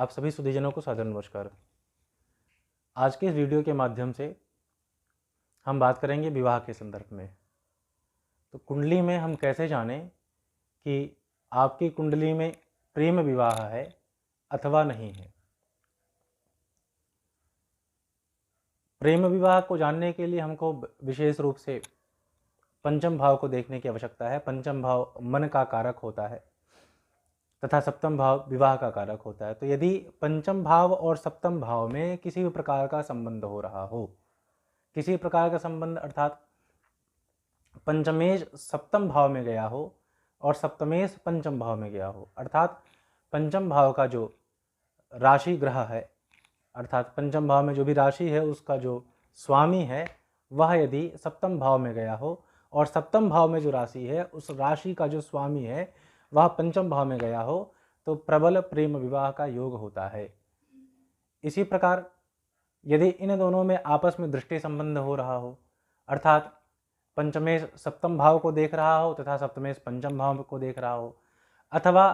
आप सभी सुधीजनों को सादर नमस्कार। आज के इस वीडियो के माध्यम से हम बात करेंगे विवाह के संदर्भ में। तो कुंडली में हम कैसे जानें कि आपकी कुंडली में प्रेम विवाह है अथवा नहीं है। प्रेम विवाह को जानने के लिए हमको विशेष रूप से पंचम भाव को देखने की आवश्यकता है। पंचम भाव मन का कारक होता है तथा सप्तम भाव विवाह का कारक होता है। तो यदि पंचम भाव और सप्तम भाव में किसी भी प्रकार का संबंध हो रहा हो, किसी प्रकार का संबंध अर्थात पंचमेश सप्तम भाव में गया हो और सप्तमेश पंचम भाव में गया हो, अर्थात पंचम भाव का जो राशि ग्रह है, अर्थात पंचम भाव में जो भी राशि है उसका जो स्वामी है वह यदि सप्तम भाव में गया हो और सप्तम भाव में जो राशि है उस राशि का जो स्वामी है वह पंचम भाव में गया हो, तो प्रबल प्रेम विवाह का योग होता है। इसी प्रकार यदि इन दोनों में आपस में दृष्टि संबंध हो रहा हो, अर्थात पंचमेश सप्तम भाव को देख रहा हो तथा सप्तमेश पंचम भाव को देख रहा हो, अथवा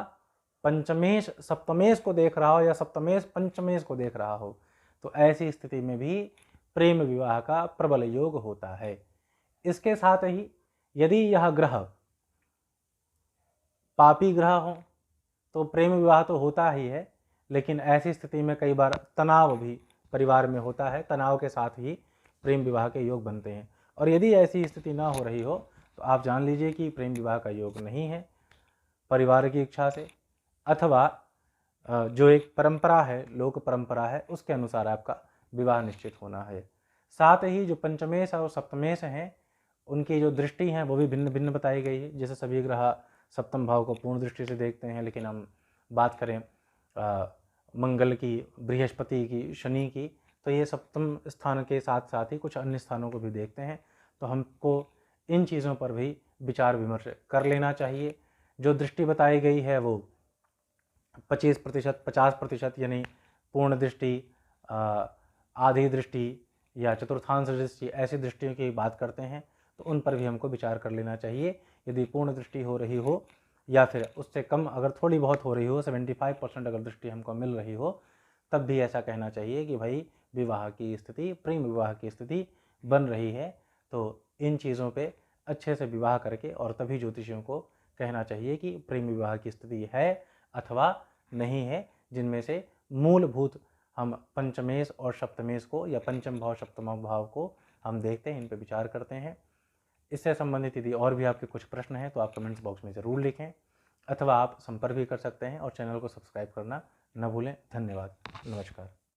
पंचमेश सप्तमेश को देख रहा हो या सप्तमेश पंचमेश को देख रहा हो, तो ऐसी स्थिति में भी प्रेम विवाह का प्रबल योग होता है। इसके साथ ही यदि यह ग्रह पापी ग्रह हो तो प्रेम विवाह तो होता ही है, लेकिन ऐसी स्थिति में कई बार तनाव भी परिवार में होता है। तनाव के साथ ही प्रेम विवाह के योग बनते हैं। और यदि ऐसी स्थिति ना हो रही हो तो आप जान लीजिए कि प्रेम विवाह का योग नहीं है। परिवार की इच्छा से अथवा जो एक परंपरा है, लोक परंपरा है, उसके अनुसार आपका विवाह निश्चित होना है। साथ ही जो पंचमेश और सप्तमेश हैं उनकी जो दृष्टि हैं वो भी भिन्न भिन्न बताई गई है। जैसे सभी ग्रह सप्तम भाव को पूर्ण दृष्टि से देखते हैं, लेकिन हम बात करें मंगल की, बृहस्पति की, शनि की, तो ये सप्तम स्थान के साथ साथ ही कुछ अन्य स्थानों को भी देखते हैं। तो हमको इन चीज़ों पर भी विचार विमर्श कर लेना चाहिए। जो दृष्टि बताई गई है वो 25%, 50% यानी पूर्ण दृष्टि, आधी दृष्टि या चतुर्थांश दृष्टि, ऐसी दृष्टियों की बात करते हैं, तो उन पर भी हमको विचार कर लेना चाहिए। यदि पूर्ण दृष्टि हो रही हो या फिर उससे कम अगर थोड़ी बहुत हो रही हो, 75% अगर दृष्टि हमको मिल रही हो, तब भी ऐसा कहना चाहिए कि भाई विवाह की स्थिति, प्रेम विवाह की स्थिति बन रही है। तो इन चीज़ों पे अच्छे से विवाह करके और तभी ज्योतिषियों को कहना चाहिए कि प्रेम विवाह की स्थिति है अथवा नहीं है, जिनमें से मूलभूत हम पंचमेश और सप्तमेश को या पंचम भाव सप्तम भाव को हम देखते हैं, इन पर विचार करते हैं। इससे संबंधित यदि और भी आपके कुछ प्रश्न हैं तो आप कमेंट्स बॉक्स में ज़रूर लिखें, अथवा आप संपर्क भी कर सकते हैं और चैनल को सब्सक्राइब करना न भूलें। धन्यवाद, नमस्कार।